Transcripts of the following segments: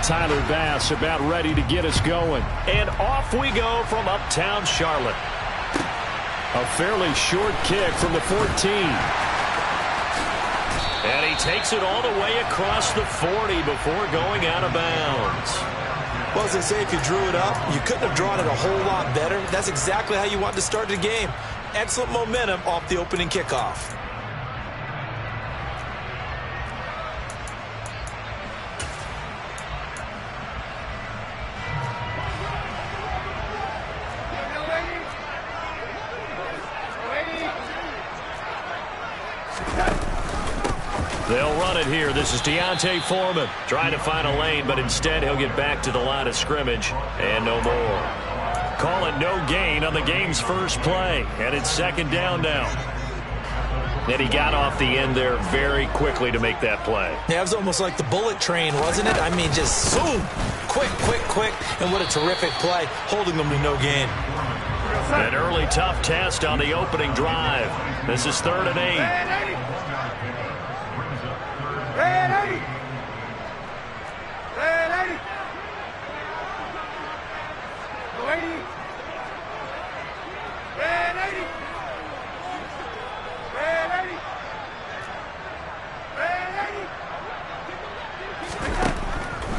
Tyler Bass about ready to get us going. And off we go from uptown Charlotte. A fairly short kick from the 14. And he takes it all the way across the 40 before going out of bounds. Well, as they say, if you drew it up, you couldn't have drawn it a whole lot better. That's exactly how you wanted to start the game. Excellent momentum off the opening kickoff. They'll run it here. This is D'Onta Foreman trying to find a lane, but instead he'll get back to the line of scrimmage and no more. Call it no gain on the game's first play, and it's second down now. And he got off the end there very quickly to make that play. Yeah, it was almost like the bullet train, wasn't it? I mean, just zoom, quick, and what a terrific play, holding them to no gain. An early tough test on the opening drive. This is 3rd and 8.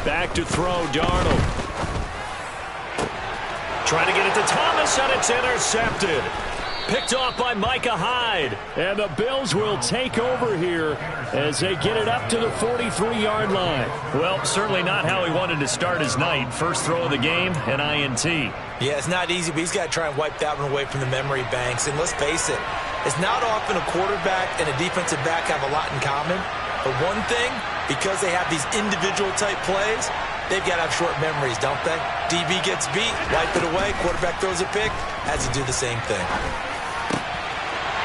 Back to throw, Darnold. Trying to get it to Thomas, and it's intercepted. Picked off by Micah Hyde. And the Bills will take over here as they get it up to the 43-yard line. Well, certainly not how he wanted to start his night. First throw of the game, an INT. Yeah, it's not easy, but he's got to try and wipe that one away from the memory banks. And let's face it, it's not often a quarterback and a defensive back have a lot in common. But one thing, because they have these individual type plays, they've got to have short memories, don't they? DB gets beat, wipe it away, quarterback throws a pick, has to do the same thing.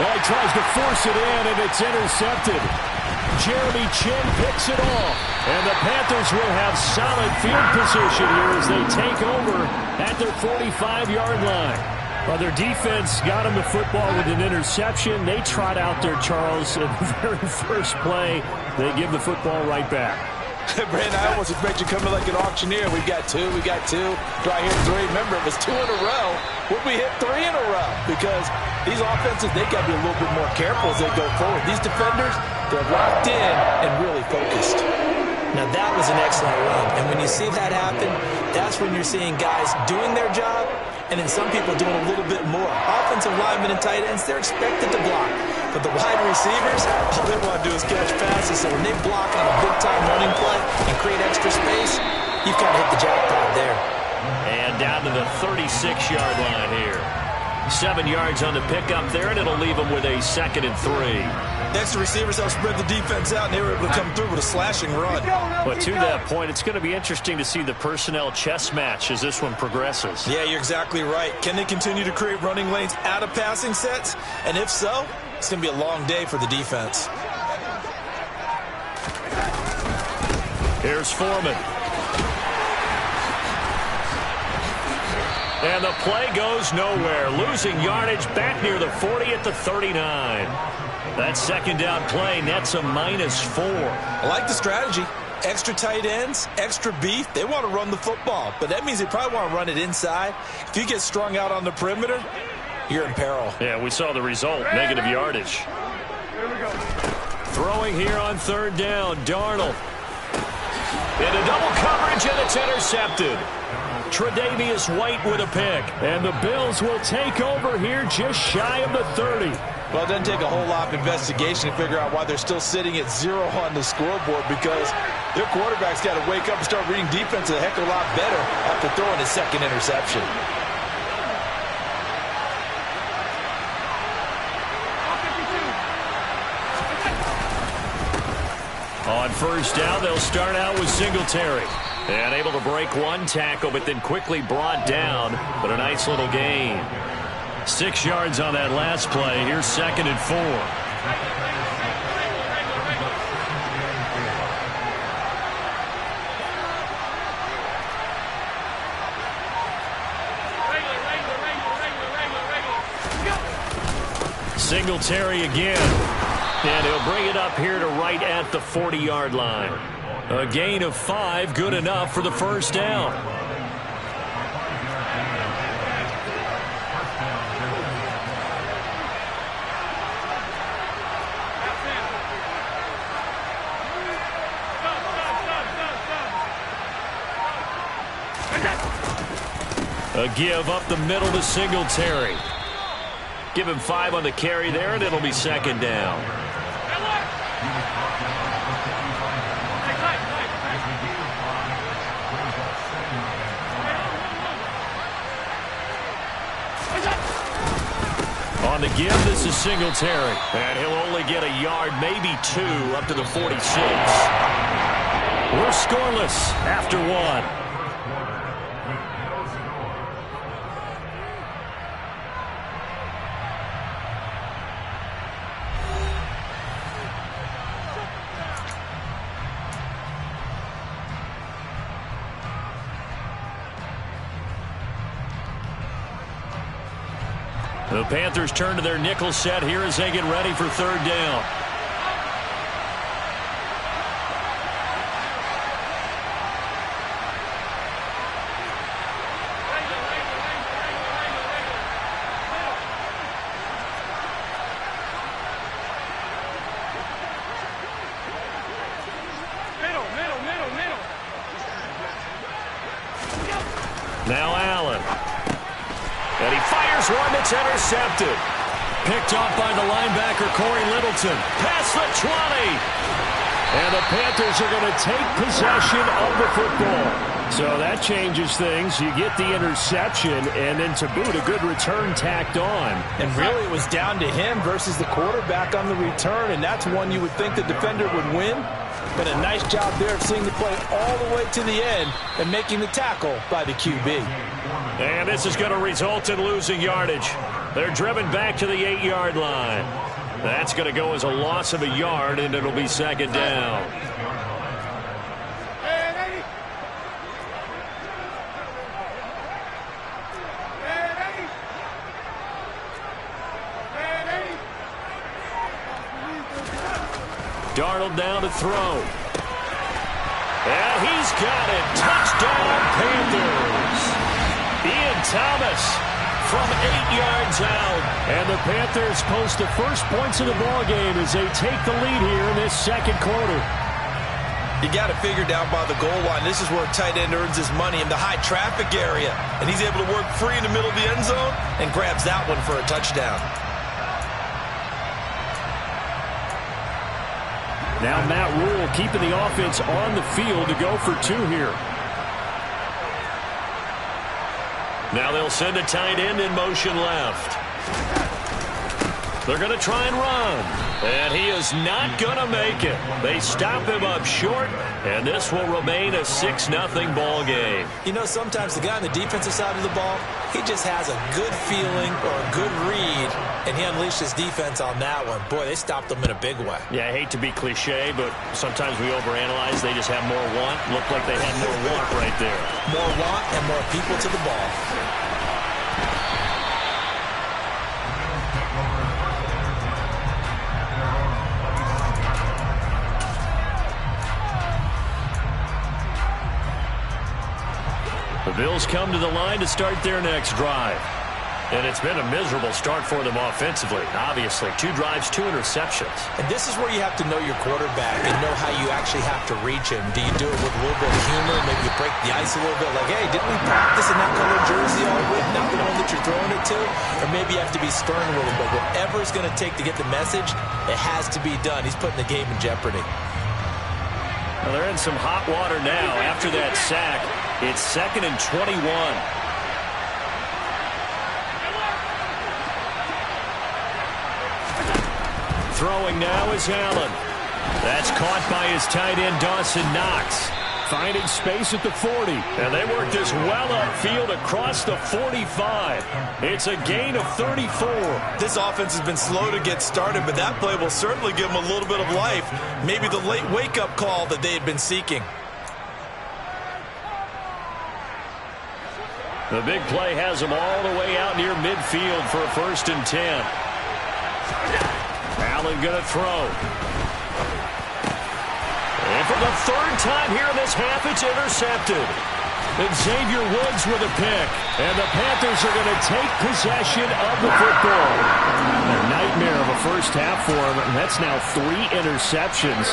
Well, he tries to force it in, and it's intercepted. Jeremy Chinn picks it off. And the Panthers will have solid field position here as they take over at their 45-yard line. Well, their defense got them the football with an interception. They trot out there, Charles, at the very first play. They give the football right back. Brandon, I almost expect you coming like an auctioneer. We've got two. Do I hear three? Remember, it was 2 in a row. Would we hit 3 in a row? Because these offenses, they got to be a little bit more careful as they go forward. These defenders, they're locked in and really focused. Now, that was an excellent run. And when you see that happen, that's when you're seeing guys doing their job and then some people doing a little bit more. Offensive linemen and tight ends, they're expected to block. But the wide receivers, all they want to do is catch passes. So when they block on a big-time running play and create extra space, you've got to hit the jackpot there. And down to the 36-yard line here. 7 yards on the pickup there, and it'll leave them with a 2nd and 3. Next, the receivers help spread the defense out, and they were able to come through with a slashing run. But to that point, it's going to be interesting to see the personnel chess match as this one progresses. Yeah, you're exactly right. Can they continue to create running lanes out of passing sets? And if so, it's going to be a long day for the defense. Here's Foreman. And the play goes nowhere. Losing yardage back near the 40 at the 39. That second down play nets a -4. I like the strategy. Extra tight ends, extra beef. They want to run the football, but that means they probably want to run it inside. If you get strung out on the perimeter, you're in peril. Yeah, we saw the result, negative yardage. Throwing here on 3rd down, Darnold. Into double coverage, and it's intercepted. Tre'Davious White with a pick. And the Bills will take over here just shy of the 30. Well, it doesn't take a whole lot of investigation to figure out why they're still sitting at 0 on the scoreboard, because their quarterback's got to wake up and start reading defense a heck of a lot better after throwing his 2nd interception. On 1st down, they'll start out with Singletary. And able to break one tackle, but then quickly brought down. But a nice little gain. 6 yards on that last play. Here's 2nd and 4. Singletary again. And he'll bring it up here to right at the 40-yard line. A gain of 5, good enough for the first down. A give up the middle to Singletary. Give him 5 on the carry there, and it'll be second down. On the give, this is Singletary. And he'll only get a yard, maybe 2, up to the 46. We're scoreless after 1. The Panthers turn to their nickel set here as they get ready for third down. Now Allen. And he fires one that's intercepted. Picked off by the linebacker, Corey Littleton. Past the 20. And the Panthers are going to take possession of the football. So that changes things. You get the interception, and then to boot, a good return tacked on. And really, it was down to him versus the quarterback on the return, and that's one you would think the defender would win. But a nice job there of seeing the play all the way to the end and making the tackle by the QB. And this is going to result in losing yardage. They're driven back to the 8-yard line. That's going to go as a loss of a yard, and it'll be second down. Darnold down to throw. And he's got it. Touchdown, Panthers. Ian Thomas from 8 yards out. And the Panthers post the first points of the ballgame as they take the lead here in this second quarter. You got it figured out by the goal line. This is where a tight end earns his money in the high traffic area. And he's able to work free in the middle of the end zone and grabs that one for a touchdown. Now Matt Rule keeping the offense on the field to go for 2 here. Now they'll send a tight end in motion left. They're going to try and run. And he is not going to make it. They stop him up short, and this will remain a 6-0 ball game. You know, sometimes the guy on the defensive side of the ball, he just has a good feeling or a good read, and he unleashed his defense on that one. Boy, they stopped him in a big way. Yeah, I hate to be cliche, but sometimes we overanalyze. They just have more want. Looked like they had more want right there. More want and more people to the ball. The Bills come to the line to start their next drive. And it's been a miserable start for them offensively. Obviously, 2 drives, 2 interceptions. And this is where you have to know your quarterback and know how you actually have to reach him. Do you do it with a little bit of humor? Maybe you break the ice a little bit. Like, hey, didn't we practice in that color jersey all week? Not the one that you're throwing it to. Or maybe you have to be stern a little bit. Whatever it's going to take to get the message, it has to be done. He's putting the game in jeopardy. Well, they're in some hot water now after that sack. It's 2nd and 21. Throwing now is Allen. That's caught by his tight end, Dawson Knox. Finding space at the 40. And they work this well upfield across the 45. It's a gain of 34. This offense has been slow to get started, but that play will certainly give them a little bit of life. Maybe the late wake-up call that they had been seeking. The big play has them all the way out near midfield for a 1st and 10. Allen going to throw. And for the third time here in this half, it's intercepted. And Xavier Woods with a pick. And the Panthers are going to take possession of the football. A nightmare of a first half for him. And that's now 3 interceptions.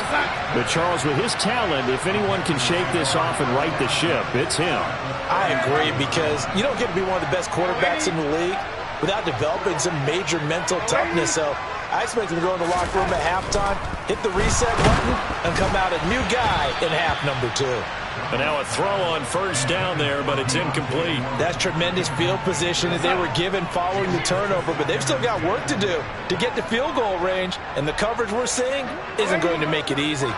But Charles, with his talent, if anyone can shake this off and right the ship, it's him. I agree, because you don't get to be one of the best quarterbacks in the league without developing some major mental toughness. So I expect him to go in the locker room at halftime, hit the reset button, and come out a new guy in half number 2. And now a throw on first down there, but it's incomplete. That's tremendous field position that they were given following the turnover, but they've still got work to do to get to field goal range, and the coverage we're seeing isn't going to make it easy.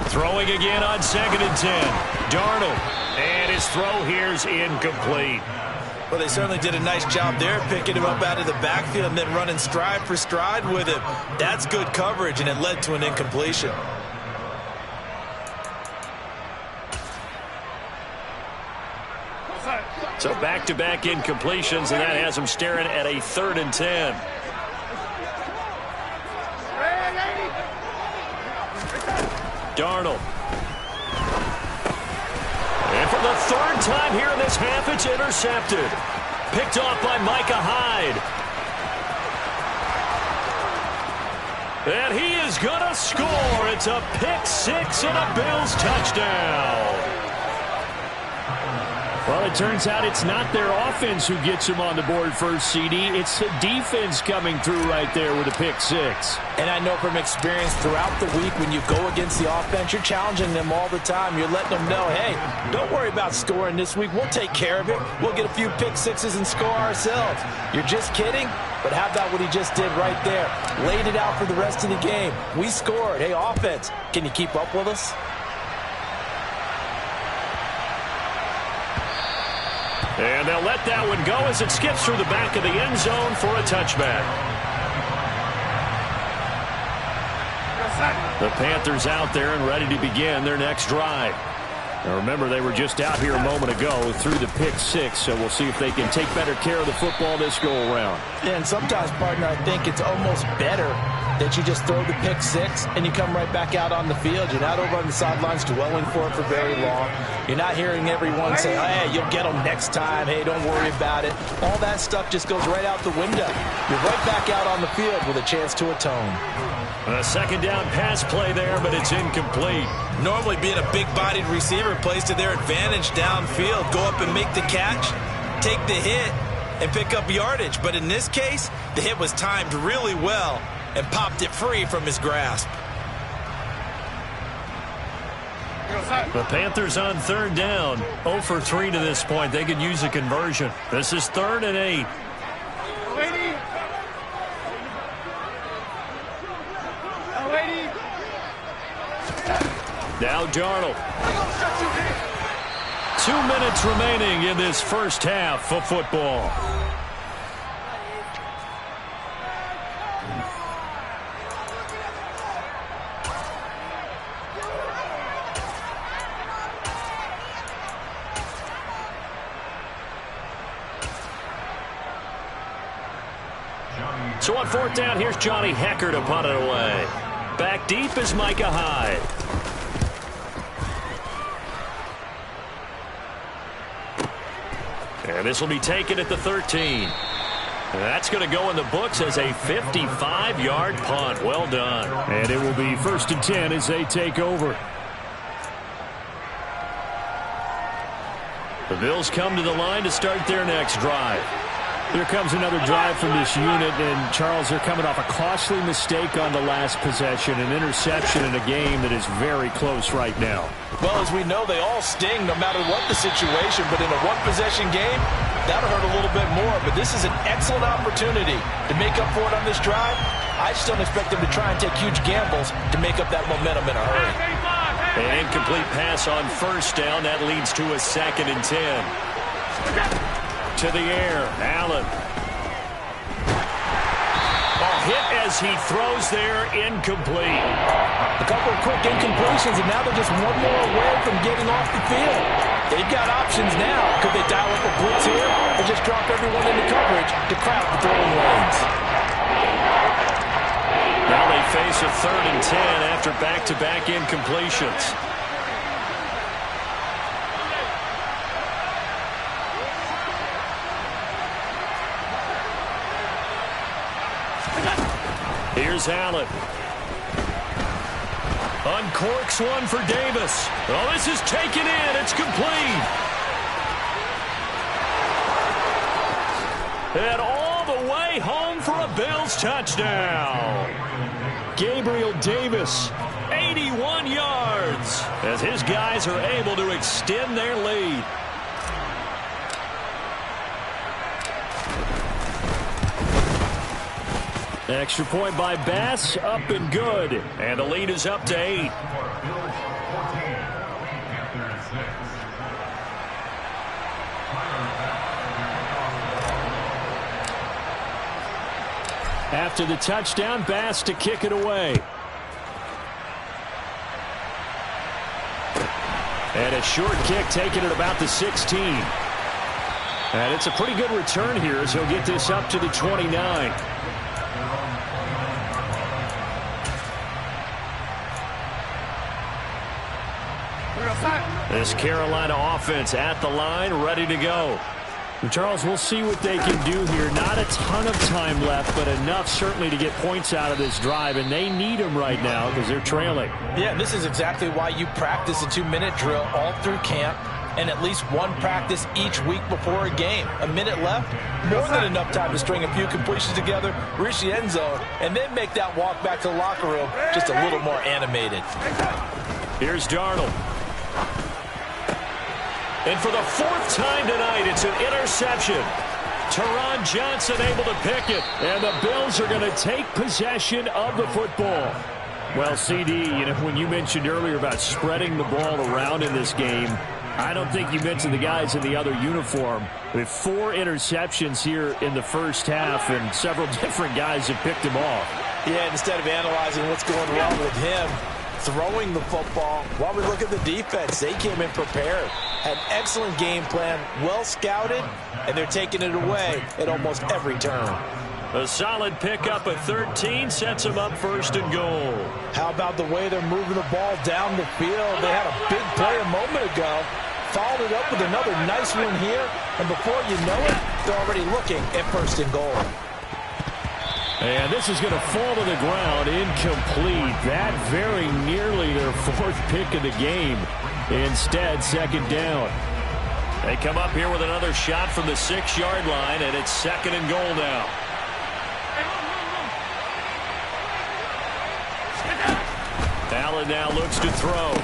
Throwing again on 2nd and 10. Darnold, and his throw here's incomplete. Well, they certainly did a nice job there, picking him up out of the backfield and then running stride for stride with him. That's good coverage, and it led to an incompletion. So back-to-back incompletions, and that has him staring at a 3rd and 10. Darnold. And for the 3rd time here in this half, it's intercepted. Picked off by Micah Hyde. And he is going to score. It's a pick 6 and a Bills touchdown. Well, it turns out it's not their offense who gets them on the board first, CD. It's the defense coming through right there with a pick 6. And I know from experience throughout the week, when you go against the offense, you're challenging them all the time. You're letting them know, hey, don't worry about scoring this week. We'll take care of it. We'll get a few pick 6s and score ourselves. You're just kidding? But how about what he just did right there? Laid it out for the rest of the game. We scored. Hey, offense, can you keep up with us? And they'll let that one go as it skips through the back of the end zone for a touchback. The Panthers out there and ready to begin their next drive. Now remember, they were just out here a moment ago through the pick 6, so we'll see if they can take better care of the football this go-around. Yeah, and sometimes, partner, I think it's almost better that you just throw the pick 6 and you come right back out on the field. You're not over on the sidelines dwelling for it for very long. You're not hearing everyone say, hey, you'll get them next time. Hey, don't worry about it. All that stuff just goes right out the window. You're right back out on the field with a chance to atone. A 2nd down pass play there, but it's incomplete. Normally being a big-bodied receiver plays to their advantage downfield. Go up and make the catch, take the hit, and pick up yardage. But in this case, the hit was timed really well and popped it free from his grasp. The Panthers on 3rd down. 0 for 3 to this point. They could use a conversion. This is 3rd and 8. Now Darnold. 2 minutes remaining in this first half of football. So on 4th down, here's Johnny Hekker to punt it away. Back deep is Micah Hyde. And this will be taken at the 13. That's going to go in the books as a 55-yard punt. Well done. And it will be 1st and 10 as they take over. The Bills come to the line to start their next drive. Here comes another drive from this unit, and Charles, they're coming off a costly mistake on the last possession, an interception in a game that is very close right now. Well, as we know, they all sting no matter what the situation, but in a one-possession game, that'll hurt a little bit more. But this is an excellent opportunity to make up for it on this drive. I just don't expect them to try and take huge gambles to make up that momentum in a hurry. An incomplete pass on 1st down. That leads to a 2nd and 10. To the air, Allen. Hit as he throws there, incomplete. A couple of quick incompletions, and now they're just one more away from getting off the field. They've got options now. Could they dial up a blitz here or just drop everyone into coverage to crowd the throwing lanes? Now they face a 3rd and 10 after back-to-back incompletions. Here's Allen. Uncorks one for Davis. Oh, this is taken in. It's complete. And all the way home for a Bills touchdown. Gabriel Davis, 81 yards, as his guys are able to extend their lead. Extra point by Bass, up and good. And the lead is up to 8. After the touchdown, Bass to kick it away. And a short kick taken at about the 16. And it's a pretty good return here as he'll get this up to the 29. This Carolina offense at the line, ready to go. Charles, we'll see what they can do here. Not a ton of time left, but enough certainly to get points out of this drive, and they need them right now because they're trailing. Yeah, and this is exactly why you practice a 2-minute drill all through camp and at least one practice each week before a game. A minute left, more than enough time to string a few completions together, reach the end zone, and then make that walk back to the locker room just a little more animated. Here's Darnold. And for the 4th time tonight, it's an interception. Teron Johnson able to pick it. And the Bills are going to take possession of the football. Well, CD, when you mentioned earlier about spreading the ball around in this game, I don't think you mentioned the guys in the other uniform. With 4 interceptions here in the first half, and several different guys have picked him off. Yeah, instead of analyzing what's going wrong with him, throwing the football, while we look at the defense, they came in prepared. Had an excellent game plan, well scouted, and they're taking it away at almost every turn. A solid pickup at 13 sets them up 1st and goal. How about the way they're moving the ball down the field? They had a big play a moment ago, followed it up with another nice one here, and before you know it, they're already looking at 1st and goal. And this is going to fall to the ground, incomplete. That very nearly their 4th pick of the game. Instead, 2nd down. They come up here with another shot from the 6-yard line, and it's 2nd and goal now. Allen now looks to throw.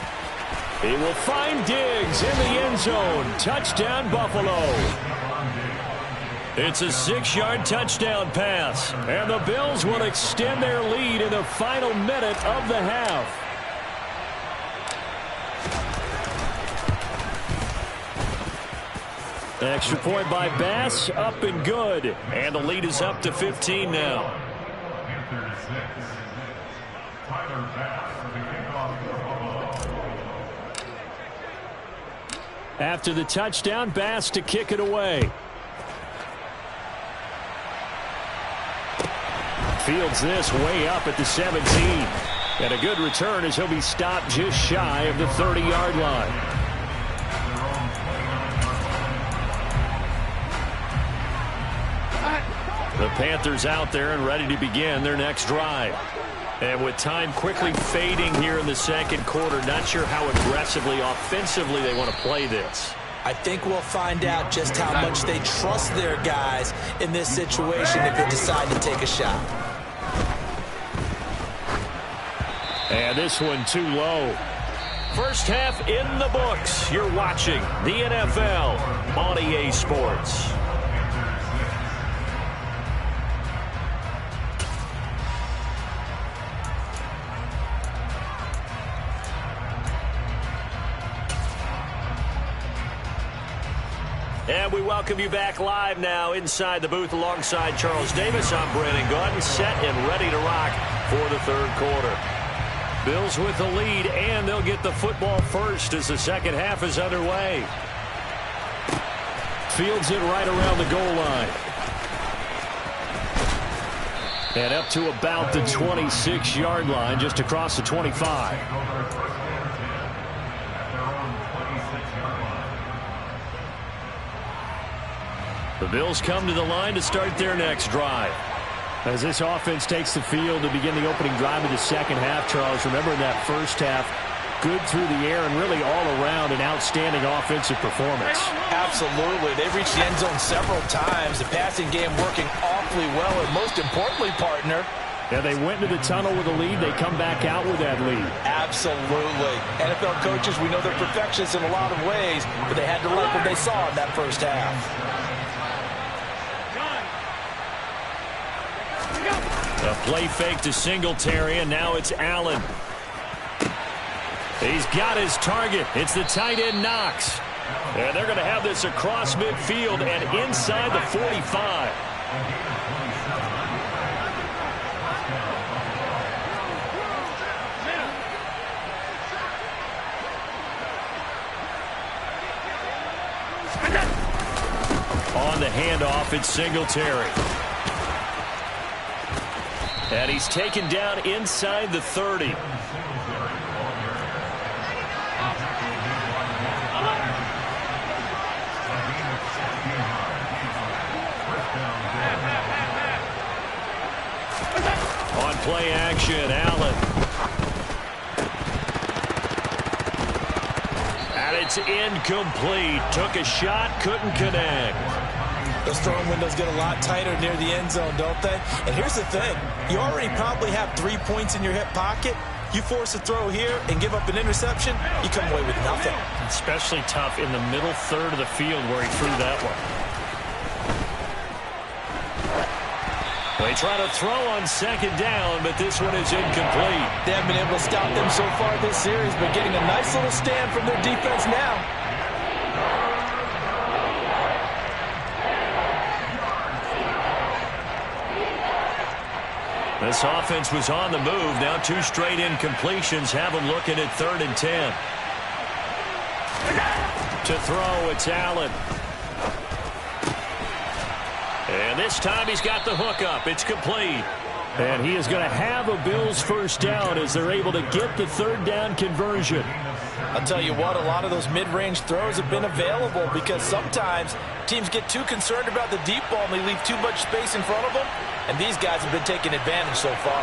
He will find Diggs in the end zone. Touchdown, Buffalo. It's a 6-yard touchdown pass, and the Bills will extend their lead in the final minute of the half. Extra point by Bass, up and good, and the lead is up to 15 now. After the touchdown, Bass to kick it away. Fields this way up at the 17. And a good return as he'll be stopped just shy of the 30-yard line. The Panthers out there and ready to begin their next drive. And with time quickly fading here in the 2nd quarter, not sure how aggressively, offensively they want to play this. I think we'll find out just how much they trust their guys in this situation if they decide to take a shot. And this one too low. First half in the books. You're watching the NFL on EA Sports. And we welcome you back live now inside the booth alongside Charles Davis. I'm Brandon Gaudin, set and ready to rock for the 3rd quarter. Bills with the lead, and they'll get the football first as the 2nd half is underway. Fields it right around the goal line. And up to about the 26-yard line, just across the 25. The Bills come to the line to start their next drive. As this offense takes the field to begin the opening drive of the second half, Charles, remember in that first half, good through the air and really all around an outstanding offensive performance. Absolutely. They reached the end zone several times. The passing game working awfully well, and most importantly, partner, yeah, they went into the tunnel with a lead. They come back out with that lead. Absolutely. NFL coaches, we know they're perfectionists in a lot of ways, but they had to like what they saw in that first half. A play fake to Singletary, and now it's Allen. He's got his target. It's the tight end, Knox. And they're going to have this across midfield and inside the 45. On the handoff, it's Singletary. And he's taken down inside the 30. On play action, Allen. And it's incomplete. Took a shot, couldn't connect. Those throwing windows get a lot tighter near the end zone, don't they? And here's the thing. You already probably have 3 points in your hip pocket. You force a throw here and give up an interception, you come away with nothing. Especially tough in the middle third of the field where he threw that one. They try to throw on second down, but this one is incomplete. They haven't been able to stop them so far this series, but getting a nice little stand from their defense now. This offense was on the move. Now 2 straight incompletions have them looking at 3rd and 10. To throw, it's Allen. And this time he's got the hook up. It's complete. And he is going to have a Bills first down as they're able to get the 3rd down conversion. I'll tell you what, a lot of those mid-range throws have been available because sometimes teams get too concerned about the deep ball and they leave too much space in front of them. And these guys have been taking advantage so far.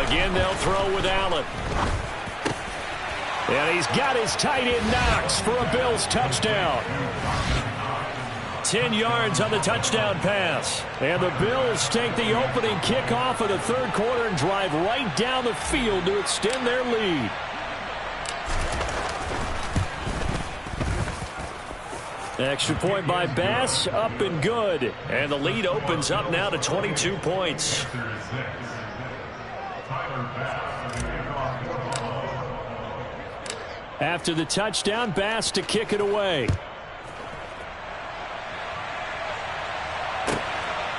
Again, they'll throw with Allen. And he's got his tight end Knox for a Bills touchdown. 10 yards on the touchdown pass. And the Bills take the opening kickoff of the 3rd quarter and drive right down the field to extend their lead. Extra point by Bass, up and good. And the lead opens up now to 22 points. After the touchdown, Bass to kick it away.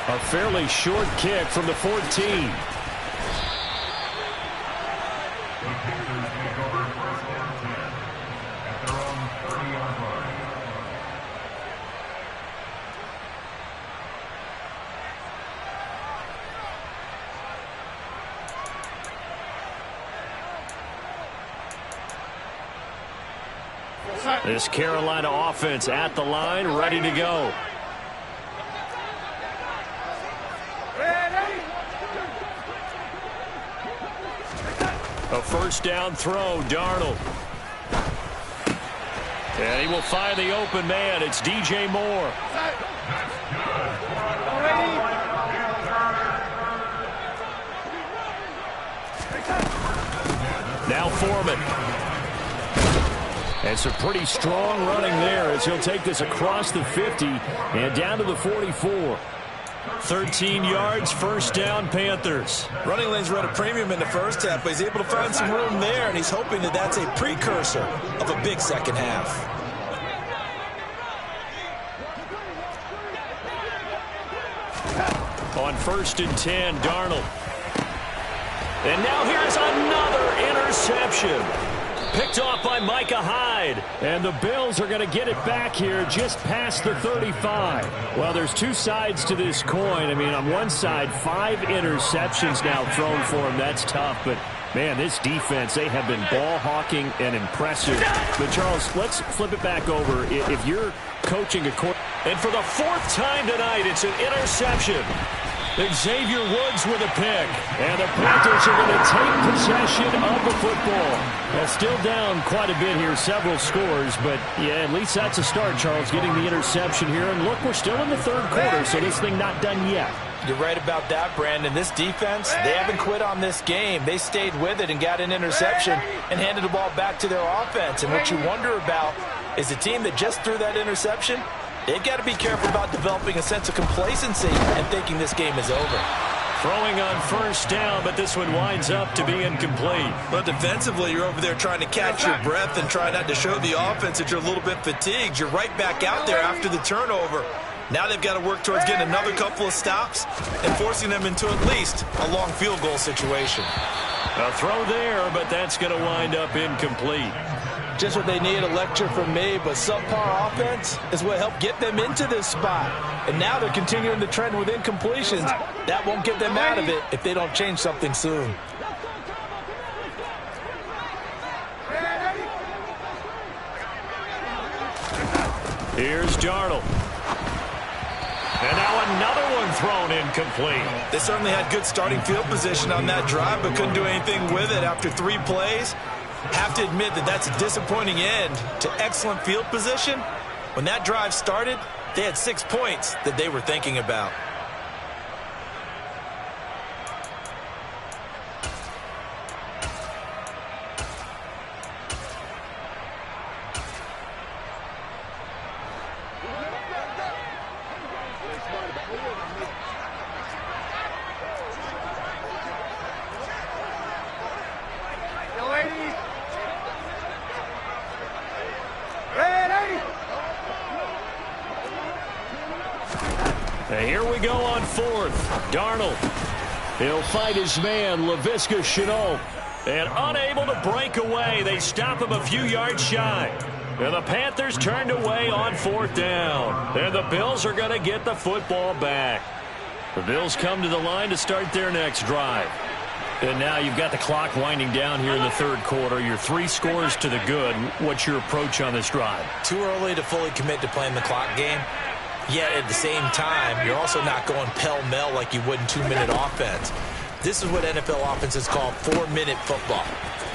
A fairly short kick from the 14. This Carolina offense at the line, ready to go. A first down throw, Darnold. And he will find the open man. It's DJ Moore. Now Foreman. And some pretty strong running there as he'll take this across the 50 and down to the 44. 13 yards, first down, Panthers. Running lanes were at a premium in the first half, but he's able to find some room there, and he's hoping that that's a precursor of a big second half. On 1st and 10, Darnold. And now here's another interception. Picked off by Micah Hyde. And the Bills are going to get it back here just past the 35. Well, there's two sides to this coin. I mean, on one side, 5 interceptions now thrown for him. That's tough, but man, this defense, they have been ball hawking and impressive. But, Charles, let's flip it back over. If you're coaching a quarterback. And for the 4th time tonight, it's an interception. Xavier Woods with a pick. And the Panthers are going to take possession of the football. Well, still down quite a bit here, several scores. But, yeah, at least that's a start, Charles, getting the interception here. And, look, we're still in the 3rd quarter, so this thing not done yet. You're right about that, Brandon. This defense, they haven't quit on this game. They stayed with it and got an interception and handed the ball back to their offense. And what you wonder about is the team that just threw that interception, they've got to be careful about developing a sense of complacency and thinking this game is over. Throwing on 1st down, but this one winds up to be incomplete. But defensively, you're over there trying to catch your breath and try not to show the offense that you're a little bit fatigued. You're right back out there after the turnover. Now they've got to work towards getting another couple of stops and forcing them into at least a long field goal situation. A throw there, but that's going to wind up incomplete. Just what they need, a lecture from me, but subpar offense is what helped get them into this spot. And now they're continuing the trend with incompletions. That won't get them out of it if they don't change something soon. Here's Darnold. And now another one thrown incomplete. They certainly had good starting field position on that drive, but couldn't do anything with it after 3 plays. Have to admit that that's a disappointing end to excellent field position. When that drive started, they had 6 points that they were thinking about. And here we go on 4th. Darnold. He'll fight his man, Laviska Shenault. And unable to break away. They stop him a few yards shy. And the Panthers turned away on 4th down. And the Bills are going to get the football back. The Bills come to the line to start their next drive. And now you've got the clock winding down here in the 3rd quarter. You're 3 scores to the good. What's your approach on this drive? Too early to fully commit to playing the clock game. Yet at the same time, you're also not going pell-mell like you would in 2-minute offense. This is what NFL offenses call 4-minute football.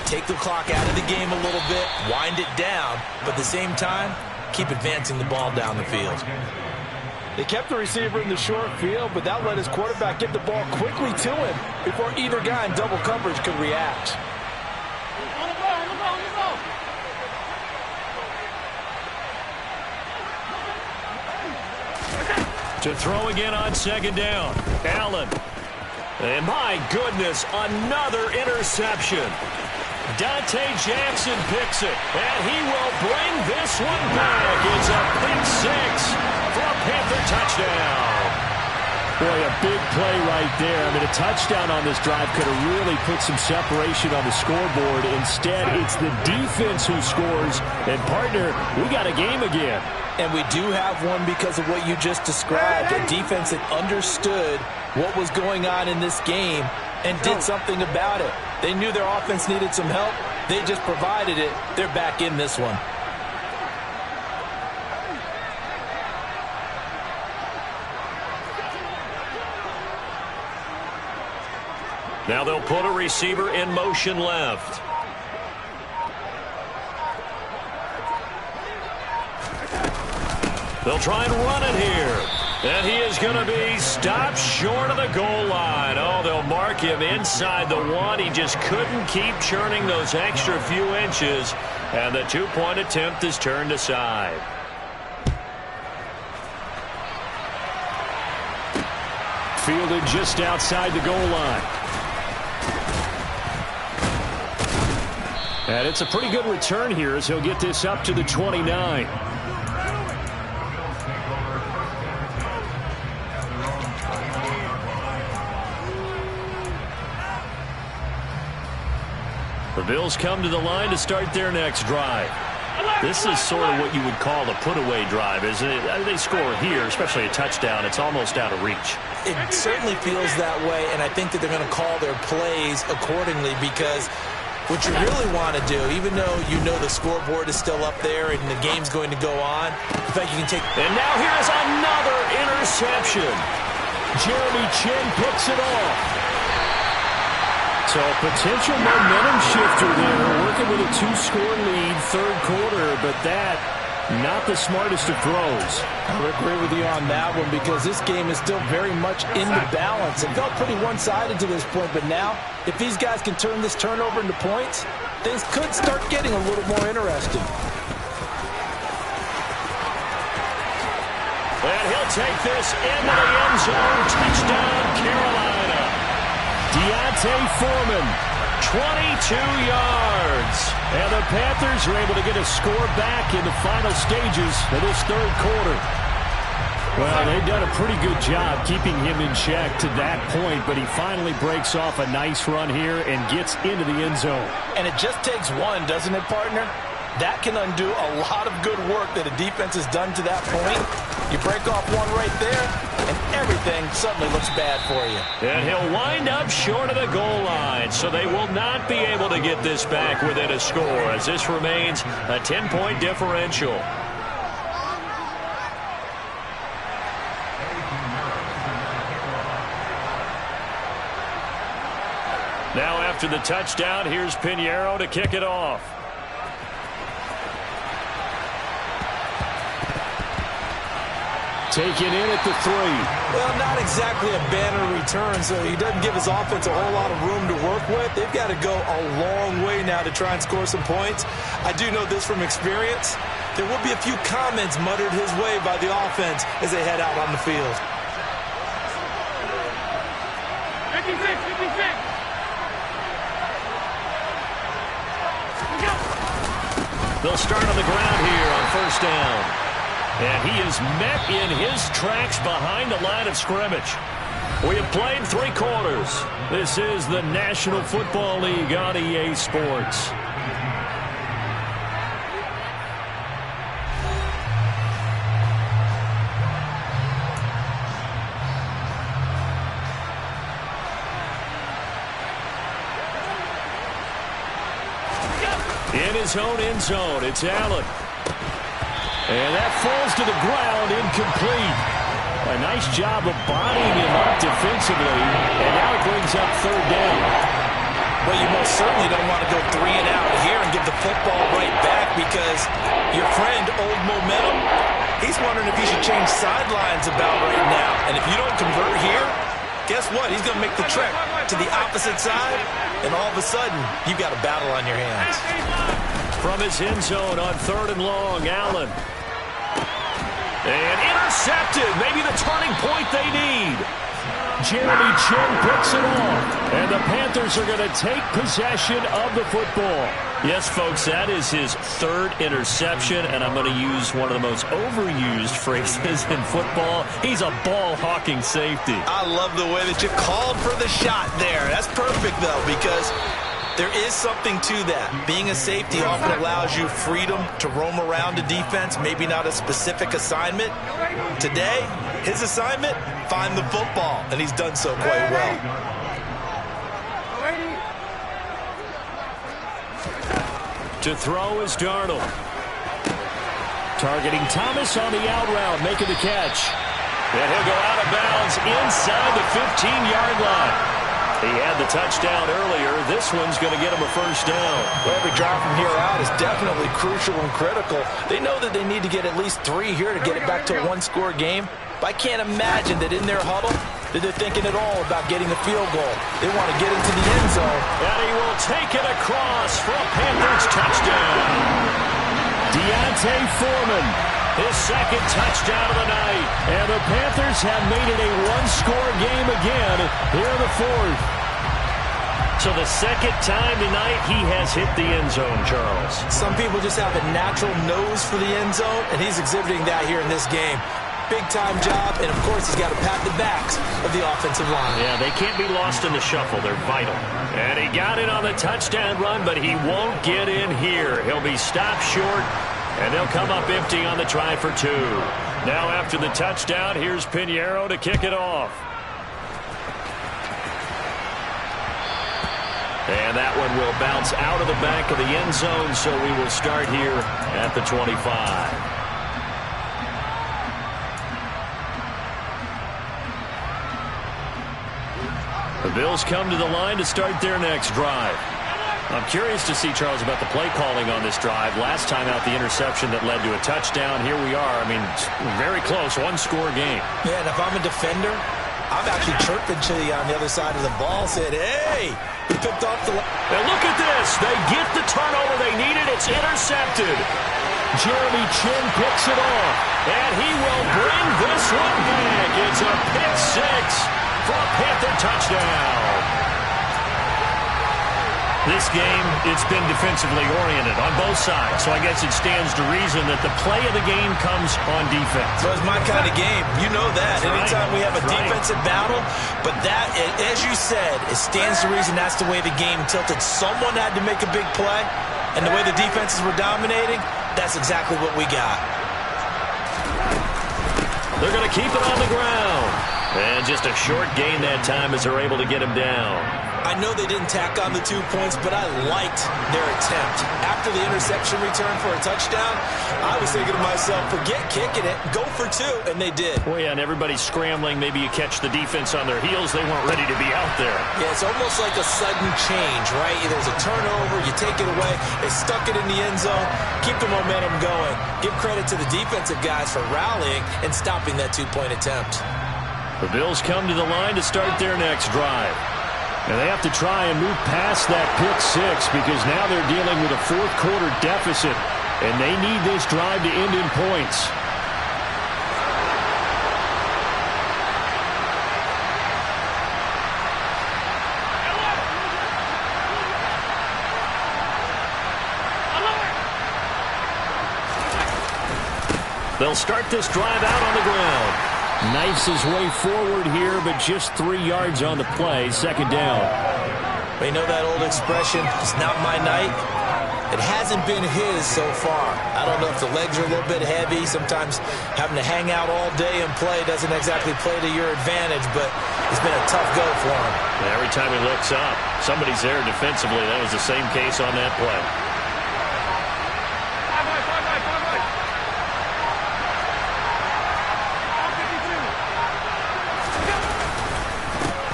Take the clock out of the game a little bit, wind it down, but at the same time, keep advancing the ball down the field. They kept the receiver in the short field, but that let his quarterback get the ball quickly to him before either guy in double coverage could react. To throw again on 2nd down. Allen. And my goodness, another interception. Dante Jackson picks it, and he will bring this one back. It's a pick 6 for a Panther touchdown. Boy, a big play right there. I mean, a touchdown on this drive could have really put some separation on the scoreboard. Instead, it's the defense who scores. And, partner, we got a game again. And we do have one because of what you just described, a defense that understood what was going on in this game and did something about it. They knew their offense needed some help. They just provided it. They're back in this one. Now they'll put a receiver in motion left. They'll try and run it here. And he is going to be stopped short of the goal line. Oh, they'll mark him inside the 1. He just couldn't keep churning those extra few inches. And the 2-point attempt is turned aside. Fielded just outside the goal line. And it's a pretty good return here as he'll get this up to the 29. The Bills come to the line to start their next drive. This is sort of what you would call a put-away drive, isn't it? They score here, especially a touchdown. It's almost out of reach. It certainly feels that way, and I think that they're going to call their plays accordingly because what you really want to do, even though you know the scoreboard is still up there and the game's going to go on, in fact, you can take... And now here's another interception. Jeremy Chinn picks it off. So a potential momentum shifter there, working with a 2-score lead, third quarter, but that, not the smartest of throws. I would agree with you on that one because this game is still very much in the balance. It felt pretty one-sided to this point, but now, if these guys can turn this turnover into points, things could start getting a little more interesting. And he'll take this into the end zone. Touchdown, Carolina. D'Onta Foreman, 22 yards. And the Panthers are able to get a score back in the final stages of this third quarter. Well, they've done a pretty good job keeping him in check to that point, but he finally breaks off a nice run here and gets into the end zone. And it just takes one, doesn't it, partner? That can undo a lot of good work that a defense has done to that point. You break off one right there, and everything suddenly looks bad for you. And he'll wind up short of the goal line, so they will not be able to get this back within a score, as this remains a 10-point differential. Now after the touchdown, here's Pinheiro to kick it off. Taken in at the 3. Well, not exactly a banner return, so he doesn't give his offense a whole lot of room to work with. They've got to go a long way now to try and score some points. I do know this from experience. There will be a few comments muttered his way by the offense as they head out on the field. 56, 56. They'll start on the ground here on first down. And he is met in his tracks behind the line of scrimmage. We have played 3 quarters. This is the National Football League on EA Sports. In his own end zone, it's Allen. And that falls to the ground, incomplete. A nice job of bodying him up defensively, and now it brings up third down. Well, you most certainly don't want to go 3 and out here and give the football right back because your friend, Old Momentum, he's wondering if he should change sidelines about right now. And if you don't convert here, guess what? He's going to make the trek to the opposite side, and all of a sudden, you've got a battle on your hands. From his end zone on third and long, Allen. And intercepted. Maybe the turning point they need. Jeremy Chinn picks it off. And the Panthers are going to take possession of the football. Yes, folks, that is his 3rd interception, and I'm going to use one of the most overused phrases in football. He's a ball-hawking safety. I love the way that you called for the shot there. That's perfect, though, because there is something to that. Being a safety often allows you freedom to roam around a defense, maybe not a specific assignment. Today, his assignment, find the football, and he's done so quite well. To throw is Darnold. Targeting Thomas on the out route, making the catch. And he'll go out of bounds inside the 15-yard line. He had the touchdown earlier. This one's going to get him a first down. Well, every drive from here out is definitely crucial and critical. They know that they need to get at least 3 here to get it back to a 1-score game. But I can't imagine that in their huddle that they're thinking at all about getting a field goal. They want to get into the end zone. And he will take it across for a Panthers touchdown. D'Onta Foreman, his 2nd touchdown of the night. And the Panthers have made it a 1-score game again here in the 4th. So the 2nd time tonight he has hit the end zone, Charles. Some people just have a natural nose for the end zone, and he's exhibiting that here in this game. big-time job, and, of course, he's got to pat the backs of the offensive line. Yeah, they can't be lost in the shuffle. They're vital. And he got it on the touchdown run, but he won't get in here. He'll be stopped short, and they'll come up empty on the try for 2. Now after the touchdown, here's Pinheiro to kick it off. And that one will bounce out of the back of the end zone, so we will start here at the 25. The Bills come to the line to start their next drive. I'm curious to see, Charles, about the play calling on this drive. Last time out, the interception that led to a touchdown. Here we are. I mean, very close, one-score game. Yeah, and if I'm a defender, I'm actually chirping to you on the other side of the ball, said, hey, he picked off the... And look at this. They get the turnover they needed. It's intercepted. Jeremy Chinn picks it off. And he will bring this one back. It's a pick 6 for a Panther touchdown. This game, it's been defensively oriented on both sides, so I guess it stands to reason that the play of the game comes on defense. So it's my kind of game. You know that. That's anytime right. we have a defensive battle, but that, as you said, it stands to reason that's the way the game tilted. Someone had to make a big play, and the way the defenses were dominating, that's exactly what we got. They're going to keep it on the ground. And just a short gain that time as they're able to get him down. I know they didn't tack on the 2 points, but I liked their attempt. After the interception return for a touchdown, I was thinking to myself, forget kicking it, go for 2, and they did. Well, yeah, and everybody's scrambling. Maybe you catch the defense on their heels. They weren't ready to be out there. Yeah, it's almost like a sudden change, right? There's a turnover, you take it away, they stuck it in the end zone, keep the momentum going. Give credit to the defensive guys for rallying and stopping that 2-point attempt. The Bills come to the line to start their next drive. And they have to try and move past that pick 6 because now they're dealing with a fourth-quarter deficit, and they need this drive to end in points. They'll start this drive out on the ground. Knifes his way forward here, but just 3 yards on the play. Second down. You know that old expression, it's not my night? It hasn't been his so far. I don't know if the legs are a little bit heavy. Sometimes having to hang out all day and play doesn't exactly play to your advantage, but it's been a tough go for him. Every time he looks up, somebody's there defensively. That was the same case on that play.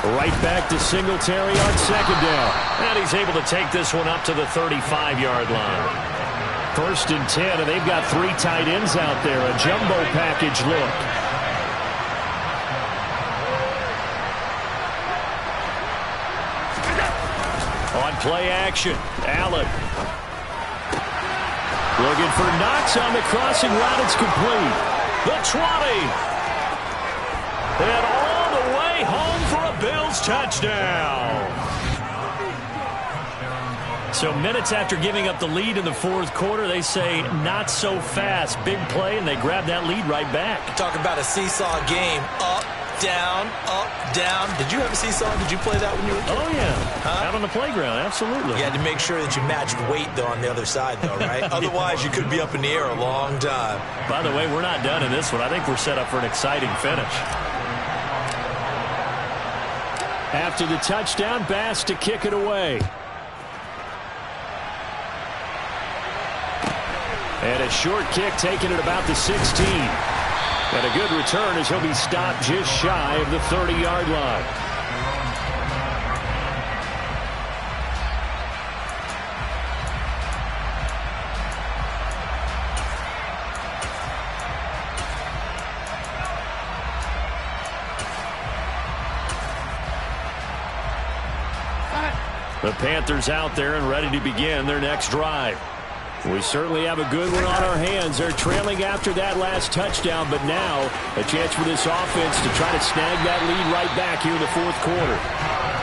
Right back to Singletary on second down. And he's able to take this one up to the 35-yard line. 1st and 10, and they've got 3 tight ends out there. A jumbo package look. On play action, Allen. Looking for Knox on the crossing route. It's complete. The 20. And all the way home for a Bills touchdown. So minutes after giving up the lead in the fourth quarter, they say not so fast. Big play, and they grab that lead right back. Talk about a seesaw game. Up, down, up, down. Did you have a seesaw? Did you play that when you were a kid? Oh, yeah. Out on the playground, absolutely. You had to make sure that you matched weight, though, on the other side, though, right? Otherwise, you could be up in the air a long time. By the way, we're not done in this one. I think we're set up for an exciting finish. After the touchdown, Bass to kick it away. And a short kick taken at about the 16. And a good return as he'll be stopped just shy of the 30-yard line. The Panthers out there and ready to begin their next drive. We certainly have a good one on our hands. They're trailing after that last touchdown, but now a chance for this offense to try to snag that lead right back here in the fourth quarter.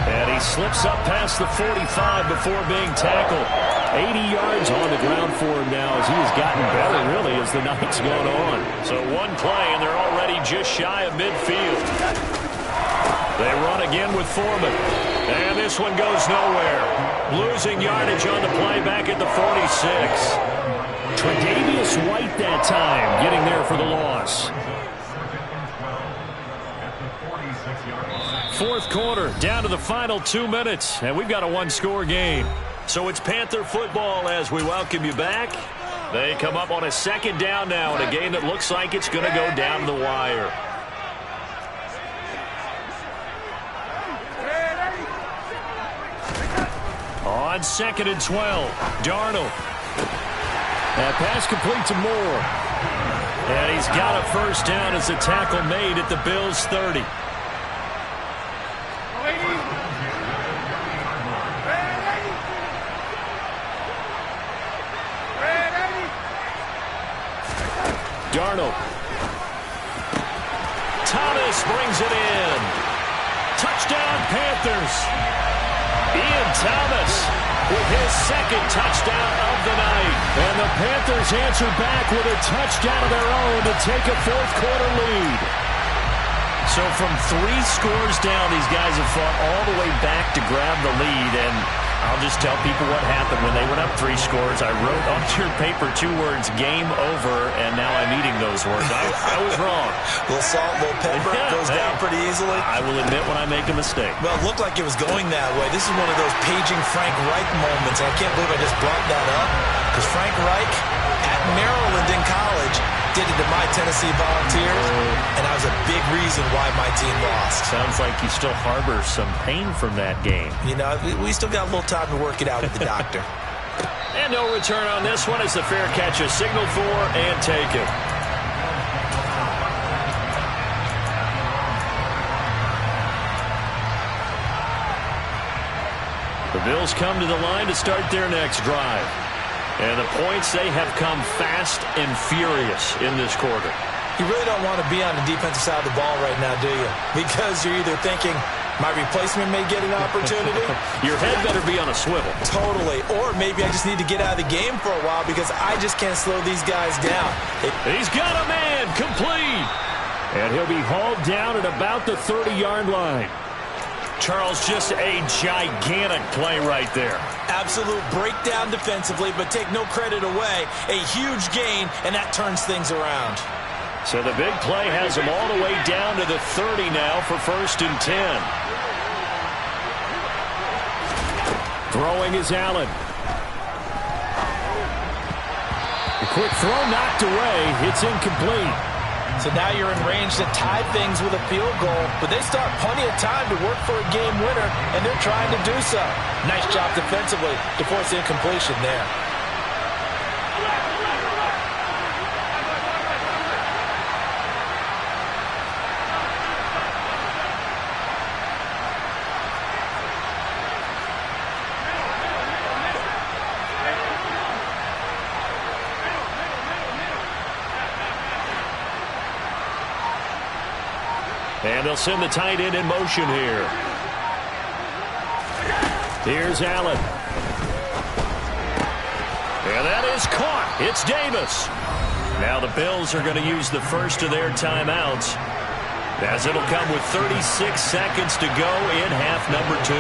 And he slips up past the 45 before being tackled. 80 yards on the ground for him now as he has gotten better, really, as the night's gone on. So one play, and they're already just shy of midfield. They run again with Foreman. And this one goes nowhere. Losing yardage on the play back at the 46. Tre'Davious White that time getting there for the loss. Fourth quarter, down to the final 2 minutes, and we've got a one-score game. So it's Panther football as we welcome you back. They come up on a second down now in a game that looks like it's going to go down the wire. On 2nd and 12, Darnold. That pass complete to Moore. And he's got a first down as a tackle made at the Bills' 30. Darnold. Thomas brings it in. Touchdown, Panthers. Ian Thomas with his second touchdown of the night. And the Panthers answer back with a touchdown of their own to take a fourth quarter lead. So from 3 scores down, these guys have fought all the way back to grab the lead. And I'll just tell people what happened when they went up 3 scores. I wrote on your paper 2 words, game over, and now I'm eating those words. I was wrong. A little salt, a little pepper, goes down pretty easily. I will admit when I make a mistake. Well, it looked like it was going that way. This is one of those paging Frank Reich moments, and I can't believe I just brought that up, because Frank Reich at Maryland in college did it to my Tennessee Volunteers, and that was a big reason why my team lost. Sounds like you still harbor some pain from that game. You know, we still got a little time to work it out with the doctor. And no return on this one as the fair catch is signaled for and taken. The Bills come to the line to start their next drive. And the points, they have come fast and furious in this quarter. You really don't want to be on the defensive side of the ball right now, do you? Because you're either thinking, my replacement may get an opportunity. Your head better be on a swivel. Totally. Or maybe I just need to get out of the game for a while because I just can't slow these guys down. He's got a man, complete. And he'll be hauled down at about the 30-yard line. Charles, just a gigantic play right there. Absolute breakdown defensively, but take no credit away. A huge gain, and that turns things around. So the big play has him all the way down to the 30 now for 1st and 10. Throwing is Allen. The quick throw knocked away. It's incomplete. So now you're in range to tie things with a field goal, but they still have plenty of time to work for a game winner, and they're trying to do so. Nice job defensively to force incompletion there. And they'll send the tight end in motion here. Here's Allen. And that is caught. It's Davis. Now the Bills are going to use the first of their timeouts, as it'll come with 36 seconds to go in half number 2.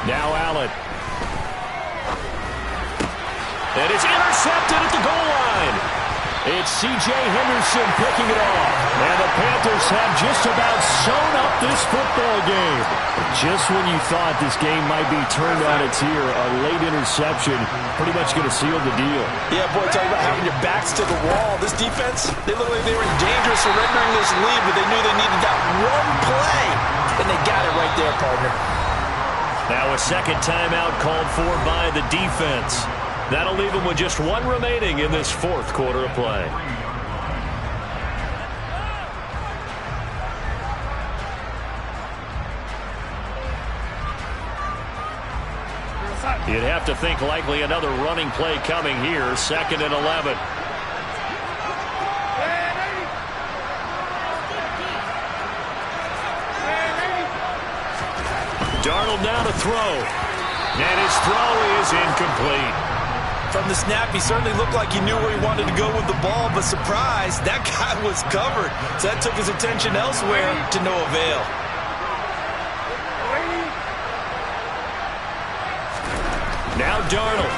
Now Allen. And it's intercepted at the goal line. It's C.J. Henderson picking it off. And the Panthers have just about sewn up this football game. Just when you thought this game might be turned on its ear, a late interception pretty much going to seal the deal. Yeah, boy, talk about having your backs to the wall. This defense, they looked like they were in danger of surrendering this lead, but they knew they needed that one play. And they got it right there, partner. Now a second timeout called for by the defense. That'll leave them with just 1 remaining in this fourth quarter of play. You'd have to think likely another running play coming here. 2nd and 11. Darnold now to throw. And his throw is incomplete. From the snap, he certainly looked like he knew where he wanted to go with the ball, but surprise, that guy was covered. So that took his attention elsewhere to no avail. Now Darnold.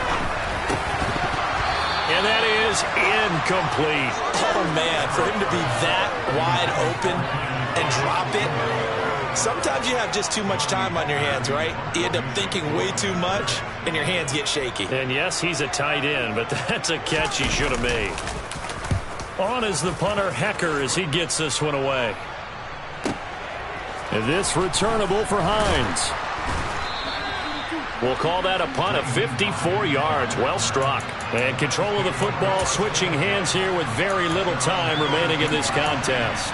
And that is incomplete. Oh, man, for him to be that wide open and drop it. Sometimes you have just too much time on your hands, right? You end up thinking way too much, and your hands get shaky. And yes, he's a tight end, but that's a catch he should have made. On is the punter, Hecker, as he gets this one away. And this returnable for Hines. We'll call that a punt of 54 yards. Well struck. And control of the football switching hands here with very little time remaining in this contest.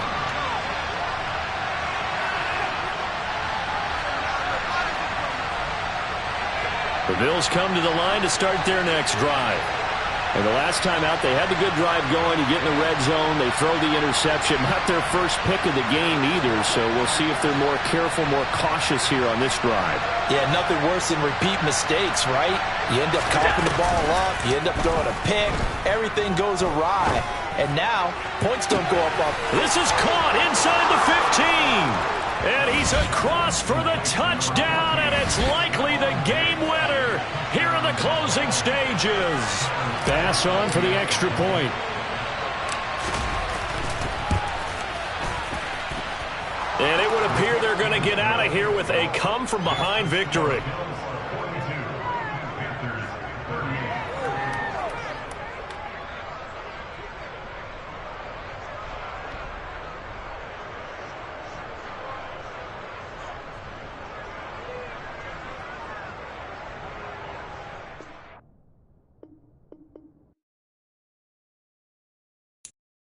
The Bills come to the line to start their next drive. And the last time out, they had the good drive going. You get in the red zone, they throw the interception. Not their first pick of the game either, so we'll see if they're more careful, more cautious here on this drive. Yeah, nothing worse than repeat mistakes, right? You end up coughing the ball up, you end up throwing a pick, everything goes awry. And now, points don't go up. This is caught inside the 15. And he's across for the touchdown, and it's likely the game winner here in the closing stages. Pass on for the extra point. And it would appear they're going to get out of here with a come-from-behind victory.